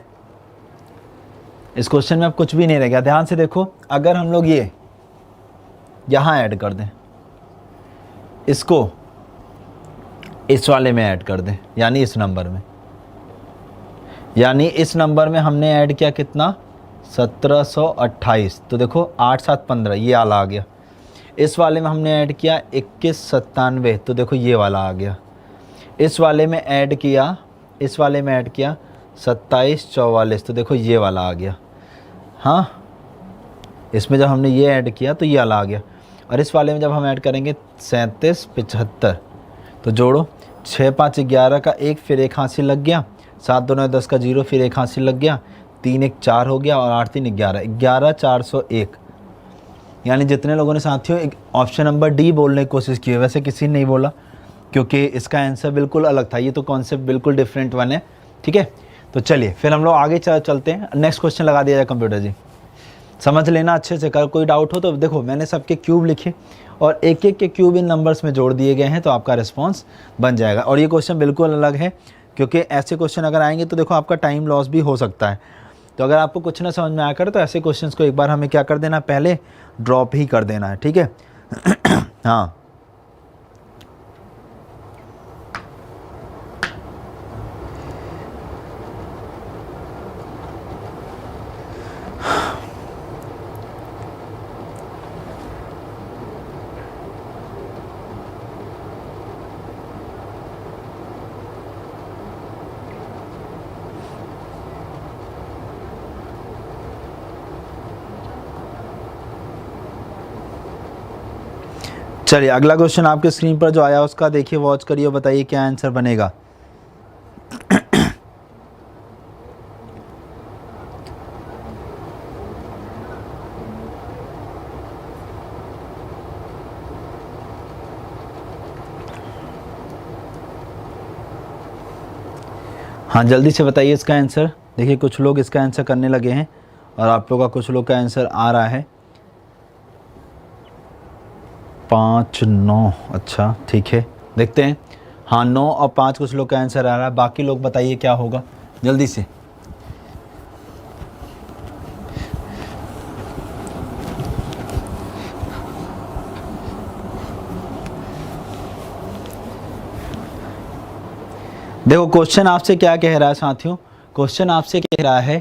इस क्वेश्चन में अब कुछ भी नहीं रह गया। ध्यान से देखो, अगर हम लोग ये यहाँ ऐड कर दें, इसको इस वाले में ऐड कर दें, यानी इस नंबर में, यानी इस नंबर में हमने ऐड किया कितना, 1728। तो देखो 8 7 15 ये वाला आ गया। इस वाले में हमने ऐड किया 2197, तो देखो ये वाला आ गया। इस वाले में ऐड किया, इस वाले में ऐड किया 2744, तो देखो ये वाला आ गया। हाँ, इसमें जब हमने ये ऐड किया तो ये वाला आ गया। और इस वाले में जब हम ऐड करेंगे 3775, तो जोड़ो 6 5 11 का 1, फिर 1 हासिल लग गया, 7 2 9 10 का 0, फिर 1 हासिल लग गया, 3 1 4 हो गया और 8 3 11, 11401। यानी जितने लोगों ने साथियों ऑप्शन नंबर डी बोलने की कोशिश की है, वैसे किसी ने नहीं बोला क्योंकि इसका आंसर बिल्कुल अलग था। ये तो कॉन्सेप्ट बिल्कुल डिफरेंट वन है। ठीक है, तो चलिए फिर हम लोग आगे चलते हैं। नेक्स्ट क्वेश्चन लगा दिया जाए कंप्यूटर जी, समझ लेना अच्छे से। कर कोई डाउट हो तो देखो मैंने सबके क्यूब लिखे और एक एक के क्यूब इन नंबर्स में जोड़ दिए गए हैं, तो आपका रिस्पॉन्स बन जाएगा। और ये क्वेश्चन बिल्कुल अलग है क्योंकि ऐसे क्वेश्चन अगर आएंगे तो देखो आपका टाइम लॉस भी हो सकता है। तो अगर आपको कुछ ना समझ में आया करे तो ऐसे क्वेश्चंस को एक बार हमें क्या कर देना, पहले ड्रॉप ही कर देना है। ठीक है हाँ, चलिए अगला क्वेश्चन आपके स्क्रीन पर जो आया उसका देखिए, वॉच करिए, बताइए क्या आंसर बनेगा। हाँ जल्दी से बताइए इसका आंसर। देखिए कुछ लोग इसका आंसर करने लगे हैं और आप लोग का कुछ लोग का आंसर आ रहा है। 5 9, अच्छा ठीक है, देखते हैं हाँ 9 और 5 कुछ लोग का आंसर आ रहा है, बाकी लोग बताइए क्या होगा जल्दी से। देखो क्वेश्चन आपसे क्या कह रहा है साथियों, क्वेश्चन आपसे कह रहा है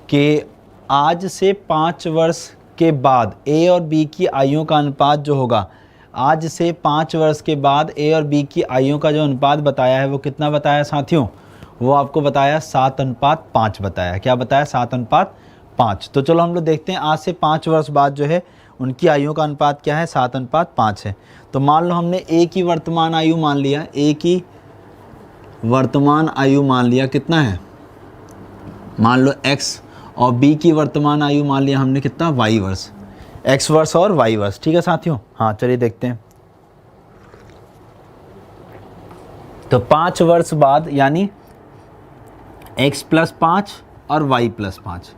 कि आज से 5 वर्ष के बाद ए और बी की आयुओं का अनुपात जो होगा, आज से 5 वर्ष के बाद ए और बी की आयुओं का जो अनुपात बताया है वो कितना बताया साथियों, वो आपको बताया 7:5 बताया। क्या बताया? 7:5। तो चलो हम लोग देखते हैं आज से 5 वर्ष बाद जो है उनकी आयुओं का अनुपात क्या है, 7:5 है। तो मान लो हमने ए की वर्तमान आयु मान लिया, ए की वर्तमान आयु मान लिया कितना है, मान लो x, और b की वर्तमान आयु मान लिया हमने कितना, y वर्ष, x वर्ष और y वर्ष। ठीक है साथियों, हाँ चलिए देखते हैं। तो 5 वर्ष बाद यानी x + 5 और y + 5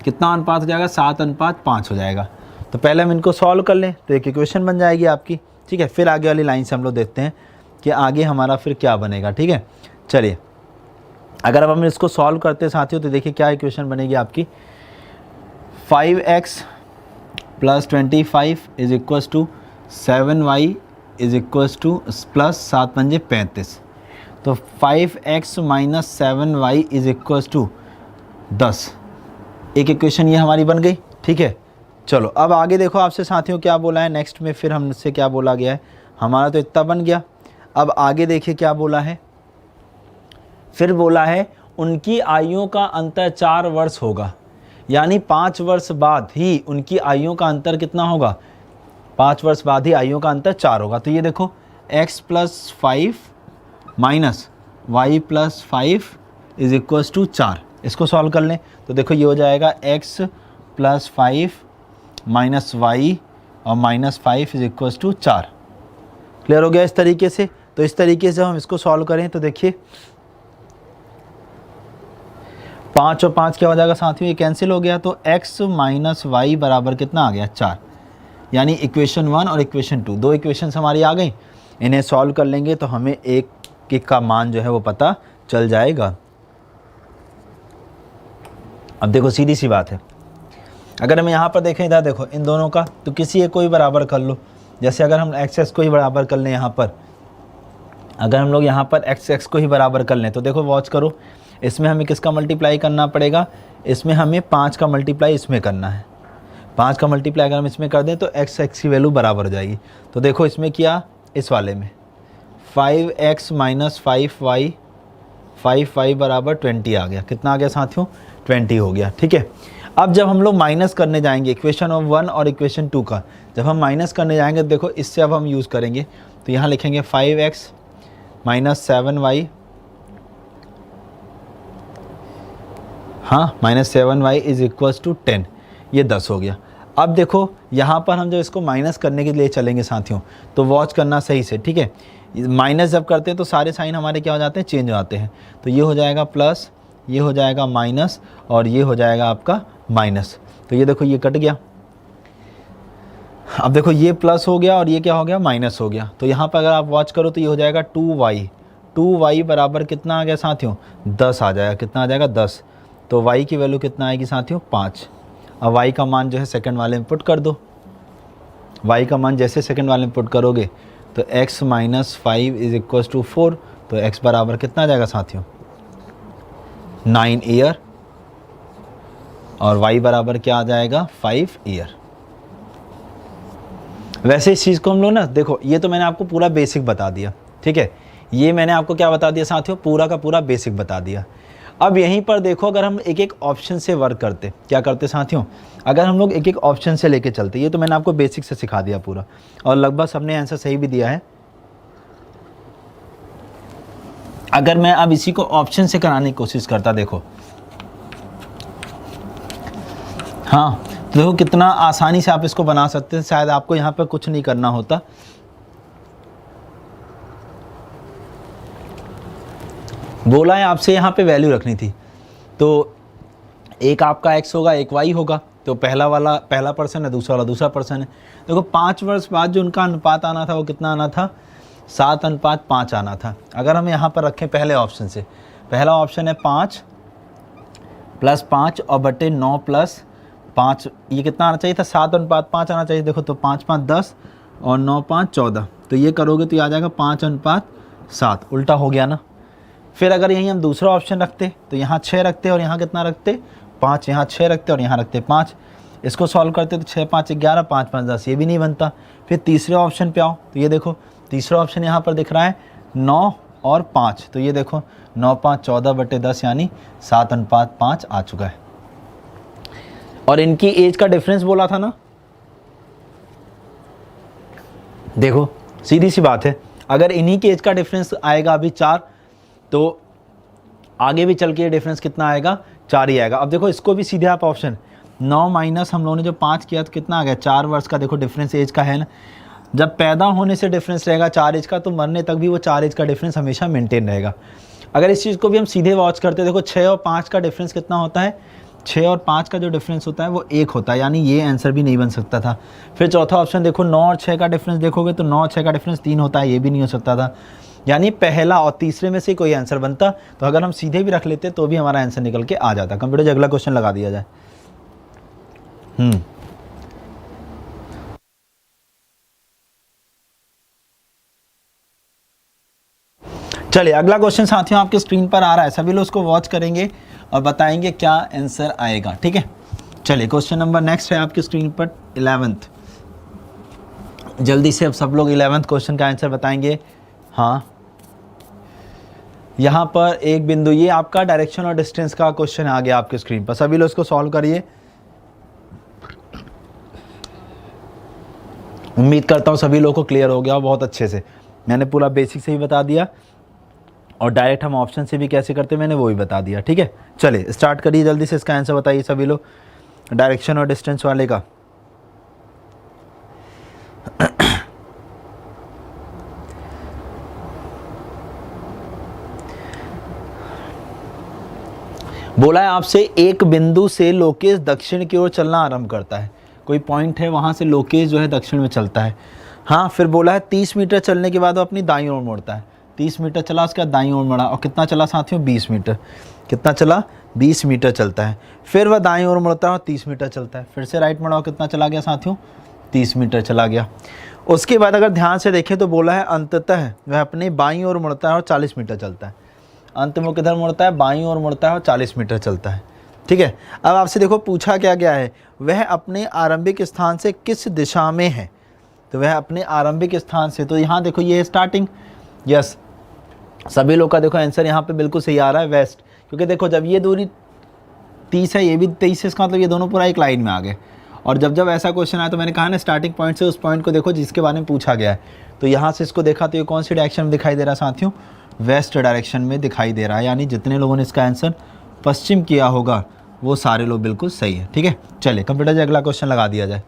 कितना अनुपात हो जाएगा, 7:5 हो जाएगा। तो पहले हम इनको सॉल्व कर लें तो एक इक्वेशन बन जाएगी आपकी। ठीक है, फिर आगे वाली लाइन से हम लोग देखते हैं कि आगे हमारा फिर क्या बनेगा। ठीक है, चलिए अगर अब हम इसको सॉल्व करते हैं साथियों तो देखिए क्या इक्वेशन बनेगी आपकी, 5x + 25 = 7y + 7×5 = 35। तो 5x - 7y = 10। एक इक्वेशन ये हमारी बन गई। ठीक है, चलो अब आगे देखो आपसे साथियों क्या बोला है नेक्स्ट में, फिर हमसे क्या बोला गया है, हमारा तो इतना बन गया। अब आगे देखिए क्या बोला है, फिर बोला है उनकी आयुओं का अंतर 4 वर्ष होगा, यानी 5 वर्ष बाद ही उनकी आयुओं का अंतर कितना होगा, 5 वर्ष बाद ही आयुओं का अंतर 4 होगा। तो ये देखो x + 5 - y + 5 = 4, इसको सॉल्व कर लें तो देखो ये हो जाएगा x + 5 - y और -5 = 4। क्लियर हो गया इस तरीके से। तो इस तरीके से हम इसको सॉल्व करें तो देखिए 5 और 5 क्या हो जाएगा साथियों, ये कैंसिल हो गया। तो x - y बराबर कितना आ गया, 4, यानी इक्वेशन 1 और इक्वेशन 2 दो इक्वेशंस हमारी आ गई। इन्हें सॉल्व कर लेंगे तो हमें एक का मान जो है वो पता चल जाएगा। अब देखो सीधी सी बात है, अगर हम यहाँ पर देखें इधर देखो इन दोनों का, तो किसी एक को ही बराबर कर लो। जैसे अगर हम x को ही बराबर कर लें, यहाँ पर अगर हम लोग यहाँ पर x को ही बराबर कर लें तो देखो वॉच करो, इसमें हमें किसका मल्टीप्लाई करना पड़ेगा, इसमें हमें 5 का मल्टीप्लाई इसमें करना है। 5 का मल्टीप्लाई अगर हम इसमें कर दें तो x की वैल्यू बराबर हो जाएगी। तो देखो इसमें किया, इस वाले में 5x - 5y, 5y बराबर 20 आ गया। कितना आ गया साथियों, 20 हो गया। ठीक है, अब जब हम लोग माइनस करने जाएंगे इक्वेशन 1 और इक्वेशन 2 का, जब हम माइनस करने जाएंगे तो देखो इससे अब हम यूज़ करेंगे। तो यहाँ लिखेंगे 5x - 7y, हाँ -7y = 10, ये 10 हो गया। अब देखो यहाँ पर हम जब इसको माइनस करने के लिए चलेंगे साथियों तो वॉच करना सही से। ठीक है, माइनस जब करते हैं तो सारे साइन हमारे क्या हो जाते हैं, चेंज हो जाते हैं। तो ये हो जाएगा प्लस, ये हो जाएगा माइनस और ये हो जाएगा आपका माइनस। तो ये देखो ये कट गया। अब देखो ये प्लस हो गया और ये क्या हो गया, माइनस हो गया। तो यहाँ पर अगर आप वॉच करो तो ये हो जाएगा 2y बराबर कितना आ गया साथियों, 10 आ जाएगा। कितना आ जाएगा, 10। तो y की वैल्यू कितना आएगी साथियों, 5। अब y का मान जो है सेकंड वाले में पुट कर दो। y का मान जैसे सेकंड वाले में पुट करोगे तो x - 5 = 4। तो x बराबर कितना आ जाएगा साथियों, 9 ईयर, और y बराबर क्या आ जाएगा, 5 ईयर। वैसे इस चीज़ को हम लोग ना देखो, ये तो मैंने आपको पूरा बेसिक बता दिया। ठीक है, ये मैंने आपको क्या बता दिया साथियों, पूरा का पूरा बेसिक बता दिया। अब यहीं पर देखो अगर हम एक एक ऑप्शन से वर्क करते, क्या करते साथियों, अगर हम लोग एक एक ऑप्शन से लेके चलते, ये तो मैंने आपको बेसिक से सिखा दिया पूरा, और लगभग सबने आंसर सही भी दिया है। अगर मैं अब इसी को ऑप्शन से कराने की कोशिश करता, देखो हाँ, तो देखो कितना आसानी से आप इसको बना सकते हैं। शायद आपको यहाँ पर कुछ नहीं करना होता। बोला है आपसे यहाँ पे वैल्यू रखनी थी, तो एक आपका x होगा, एक y होगा। तो पहला वाला पहला पर्सन है, दूसरा वाला दूसरा पर्सन है। देखो 5 वर्ष बाद जो उनका अनुपात आना था वो कितना आना था, 7:5 आना था। अगर हम यहाँ पर रखें पहले ऑप्शन से, पहला ऑप्शन है 5 + 5 और बटे 9 + 5, ये कितना आना चाहिए था? 7:5 आना चाहिए। देखो तो 5 × 5 = 10 और 9 × 5 = 14, तो ये करोगे तो ये आ जाएगा 5:7, उल्टा हो गया ना। फिर अगर यहीं हम दूसरा ऑप्शन रखते तो यहाँ 6 रखते और यहाँ कितना रखते? 5, यहाँ 6 रखते और यहाँ रखते 5। इसको सॉल्व करते तो 6 × 5 = 11, 5 × 5 = 10, ये भी नहीं बनता। फिर तीसरे ऑप्शन पे आओ तो ये देखो तीसरा ऑप्शन यहाँ पर दिख रहा है 9 और 5, तो ये देखो 9 × 5 = 14 बटे 10, यानी 7:5 आ चुका है। और इनकी एज का डिफरेंस बोला था ना, देखो सीधी सी बात है, अगर इन्हीं की एज का डिफरेंस आएगा अभी 4, तो आगे भी चल के डिफरेंस कितना आएगा? 4 ही आएगा। अब देखो इसको भी सीधे आप ऑप्शन 9 माइनस हम लोगों ने जो 5 किया तो कितना आ गया? 4 वर्ष का। देखो डिफरेंस एज का है ना, जब पैदा होने से डिफरेंस रहेगा 4 एज का, तो मरने तक भी वो 4 एज का डिफरेंस हमेशा मेंटेन रहेगा। अगर इस चीज़ को भी हम सीधे वॉच करते देखो 6 और 5 का डिफरेंस कितना होता है? 6 और 5 का जो डिफरेंस होता है वो 1 होता है, यानी ये आंसर भी नहीं बन सकता था। फिर चौथा ऑप्शन देखो 9 और 6 का डिफरेंस देखोगे तो 9 और 6 का डिफरेंस 3 होता है, ये भी नहीं हो सकता था। यानी पहला और तीसरे में से कोई आंसर बनता, तो अगर हम सीधे भी रख लेते तो भी हमारा आंसर निकल के आ जाता। कंप्यूटर से अगला क्वेश्चन लगा दिया जाए। चलिए अगला क्वेश्चन साथियों आपके स्क्रीन पर आ रहा है, सभी लोग उसको वॉच करेंगे और बताएंगे क्या आंसर आएगा। ठीक है, चलिए क्वेश्चन नंबर नेक्स्ट है आपकी स्क्रीन पर 11th। जल्दी से अब सब लोग 11th क्वेश्चन का आंसर बताएंगे। हाँ, यहाँ पर एक बिंदु, ये आपका डायरेक्शन और डिस्टेंस का क्वेश्चन आ गया आपके स्क्रीन पर, सभी लोग इसको सॉल्व करिए। उम्मीद करता हूँ सभी लोगों को क्लियर हो गया बहुत अच्छे से। मैंने पूरा बेसिक से ही बता दिया और डायरेक्ट हम ऑप्शन से भी कैसे करते मैंने वो भी बता दिया। ठीक है, चलिए स्टार्ट करिए, जल्दी से इसका आंसर बताइए सभी लोग, डायरेक्शन और डिस्टेंस वाले का। बोला है आपसे एक बिंदु से लोकेश दक्षिण की ओर चलना आरंभ करता है। कोई पॉइंट है, वहाँ से लोकेश जो है दक्षिण में चलता है। हाँ, फिर बोला है 30 मीटर चलने के बाद वो अपनी दाईं ओर मुड़ता है। 30 मीटर चला, उसके बाद दाईं ओर मुड़ा, और कितना चला साथियों? 20 मीटर। कितना चला? 20 मीटर चलता है। फिर वह दाईं ओर मुड़ता है और 30 मीटर चलता है। फिर से राइट मुड़ा और कितना चला गया साथियों? 30 मीटर चला गया। उसके बाद अगर ध्यान से देखें तो बोला है अंततः वह अपने बाईं ओर मुड़ता है और 40 मीटर चलता है। अंत में किधर मुड़ता है? बाईं ओर मुड़ता है और 40 मीटर चलता है। ठीक है, अब आपसे देखो पूछा क्या गया है, वह अपने आरंभिक स्थान से किस दिशा में है? तो वह अपने आरंभिक स्थान से, तो यहाँ देखो ये स्टार्टिंग, यस सभी लोग का देखो आंसर यहाँ पे बिल्कुल सही आ रहा है, वेस्ट। क्योंकि देखो जब ये दूरी 30 है, ये भी 30 है, इसका मतलब ये दोनों पूरा एक लाइन में आ गए। और जब जब ऐसा क्वेश्चन आया तो मैंने कहा ना स्टार्टिंग पॉइंट से उस पॉइंट को देखो जिसके बारे में पूछा गया है। तो यहाँ से इसको देखा तो ये कौन सी डायरेक्शन में दिखाई दे रहा है साथियों? वेस्ट डायरेक्शन में दिखाई दे रहा है। यानी जितने लोगों ने इसका आंसर पश्चिम किया होगा वो सारे लोग बिल्कुल सही है। ठीक है, चलिए कंप्यूटर से अगला क्वेश्चन लगा दिया जाए।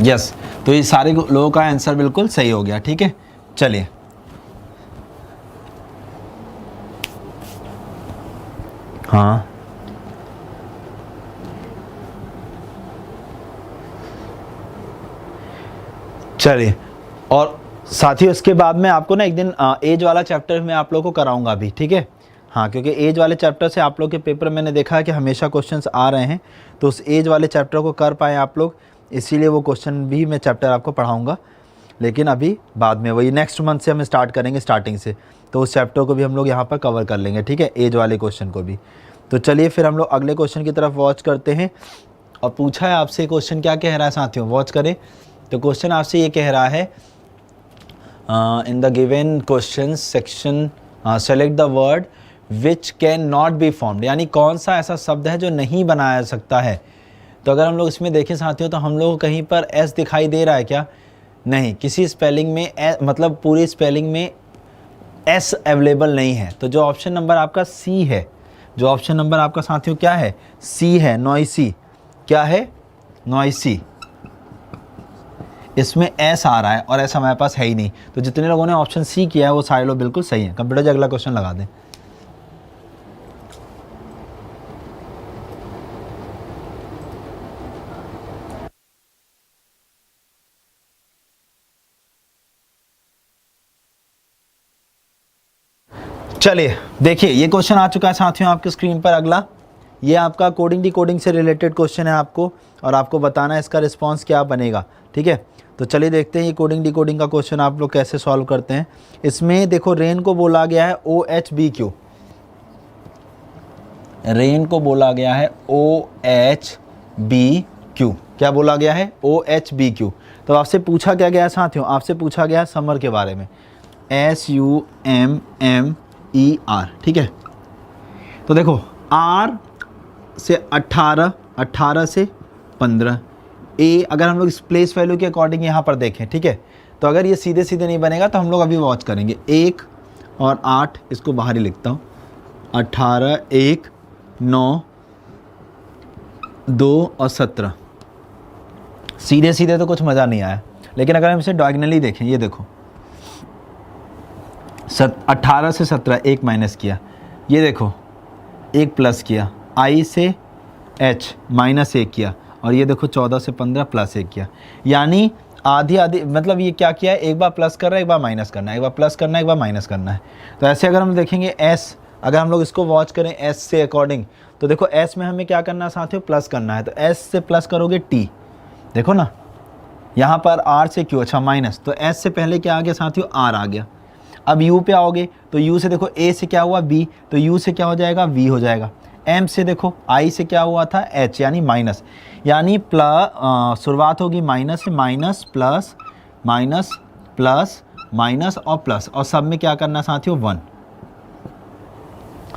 यस, तो ये सारे लोगों का आंसर बिल्कुल सही हो गया। ठीक है, चलिए हाँ, चलिए। और साथियों इसके बाद में आपको ना एक दिन एज वाला चैप्टर में आप लोगों को कराऊंगा अभी। ठीक है, हाँ, क्योंकि एज वाले चैप्टर से आप लोग के पेपर मैंने देखा है कि हमेशा क्वेश्चंस आ रहे हैं, तो उस एज वाले चैप्टर को कर पाएँ आप लोग, इसीलिए वो क्वेश्चन भी मैं चैप्टर आपको पढ़ाऊँगा। लेकिन अभी बाद में, वही नेक्स्ट मंथ से हम स्टार्ट करेंगे स्टार्टिंग से, तो उस चैप्टर को भी हम लोग यहाँ पर कवर कर लेंगे। ठीक है, एज वाले क्वेश्चन को भी। तो चलिए फिर हम लोग अगले क्वेश्चन की तरफ वॉच करते हैं। और पूछा है आपसे क्वेश्चन क्या कह रहा है साथियों, वॉच करें। तो क्वेश्चन आपसे ये कह रहा है, in the given question section select the word which can not be formed, यानी कौन सा ऐसा शब्द है जो नहीं बनाया जा सकता है। तो अगर हम लोग इसमें देखें साथियों तो हम लोग कहीं पर एस दिखाई दे रहा है क्या? नहीं, किसी स्पेलिंग में मतलब पूरी स्पेलिंग में एस अवेलेबल नहीं है। तो जो ऑप्शन नंबर आपका सी है, जो ऑप्शन नंबर आपका साथियों क्या है? सी है, नॉइसी। क्या है? नॉइसी। इसमें एस आ रहा है और एस हमारे पास है ही नहीं। तो जितने लोगों ने ऑप्शन सी किया है वो सारे लोग बिल्कुल सही हैं। कंप्यूटर से अगला क्वेश्चन लगा दें। चलिए देखिए, ये क्वेश्चन आ चुका है साथियों आपके स्क्रीन पर। अगला ये आपका कोडिंग डिकोडिंग से रिलेटेड क्वेश्चन है आपको, और आपको बताना है इसका रिस्पांस क्या बनेगा। ठीक है, तो चलिए देखते हैं ये कोडिंग डिकोडिंग का क्वेश्चन आप लोग कैसे सॉल्व करते हैं। इसमें देखो रेन को बोला गया है OHBQ, रेन को बोला गया है OHBQ। क्या बोला गया है? OHBQ। तो आपसे पूछा क्या गया है साथियों? आपसे पूछा गया है समर के बारे में, SUMMER। ठीक है, तो देखो R से 18, 18 से 15, A अगर हम लोग इस प्लेस वैल्यू के अकॉर्डिंग यहाँ पर देखें, ठीक है, तो अगर ये सीधे सीधे नहीं बनेगा तो हम लोग अभी वॉच करेंगे। 1 और 8 इसको बाहर ही लिखता हूँ, 18, 1, 9, 2 और 17। सीधे सीधे तो कुछ मज़ा नहीं आया, लेकिन अगर हम इसे डायगोनली देखें, ये देखो 18 से 17 1 माइनस किया, ये देखो 1 प्लस किया, I से H माइनस 1 किया, और ये देखो 14 से 15 प्लस 1 किया। यानी आधी आधी, मतलब ये क्या किया है, एक बार प्लस कर रहा है, एक बार माइनस करना है, एक बार प्लस करना है, एक बार माइनस करना है। तो ऐसे अगर हम देखेंगे S, अगर हम लोग इसको वॉच करें S से अकॉर्डिंग, तो देखो S में हमें क्या करना है साथियों? प्लस करना है। तो S से प्लस करोगे T, देखो ना यहाँ पर R से Q, अच्छा माइनस, तो S से पहले क्या आ गया साथियों? R आ गया। अब U पे आओगे तो U से देखो A से क्या हुआ? B, तो U से क्या हो जाएगा? V हो जाएगा। M से देखो I से क्या हुआ था? H, यानी माइनस, यानी शुरुआत होगी माइनस से, minus plus minus plus minus और प्लस, और सब में क्या करना साथियों? 1।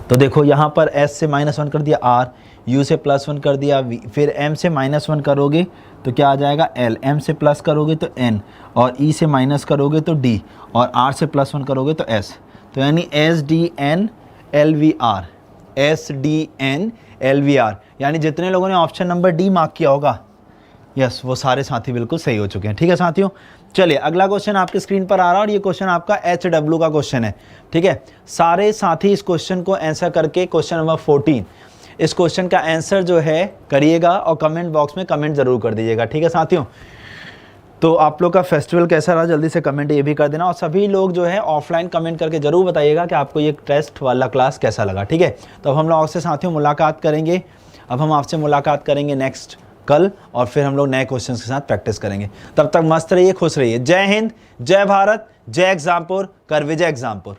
तो देखो यहाँ पर S से -1 कर दिया R, U से +1 कर दिया V, फिर M से -1 करोगे तो क्या आ जाएगा? L, M से प्लस करोगे तो N, और E से माइनस करोगे तो D, और R से +1 करोगे तो S। तो यानी SDNLVR, SDNLVR, यानी जितने लोगों ने ऑप्शन नंबर डी मार्क किया होगा, यस, वो सारे साथी बिल्कुल सही हो चुके हैं। ठीक है साथियों, चलिए अगला क्वेश्चन आपके स्क्रीन पर आ रहा है, और ये क्वेश्चन आपका HW का क्वेश्चन है। ठीक है, सारे साथी इस क्वेश्चन को आंसर करके क्वेश्चन नंबर 14, इस क्वेश्चन का आंसर जो है करिएगा, और कमेंट बॉक्स में कमेंट जरूर कर दीजिएगा। ठीक है साथियों, तो आप लोग का फेस्टिवल कैसा रहा जल्दी से कमेंट ये भी कर देना, और सभी लोग जो है ऑफलाइन कमेंट करके ज़रूर बताइएगा कि आपको ये टेस्ट वाला क्लास कैसा लगा। ठीक है, तो अब हम लोग आपसे साथियों मुलाकात करेंगे, अब हम आपसे मुलाकात करेंगे नेक्स्ट कल, और फिर हम लोग नए क्वेश्चंस के साथ प्रैक्टिस करेंगे। तब तक मस्त रहिए, खुश रहिए। जय हिंद, जय भारत, जय एग्जामपुर, कर विजय एग्जामपुर।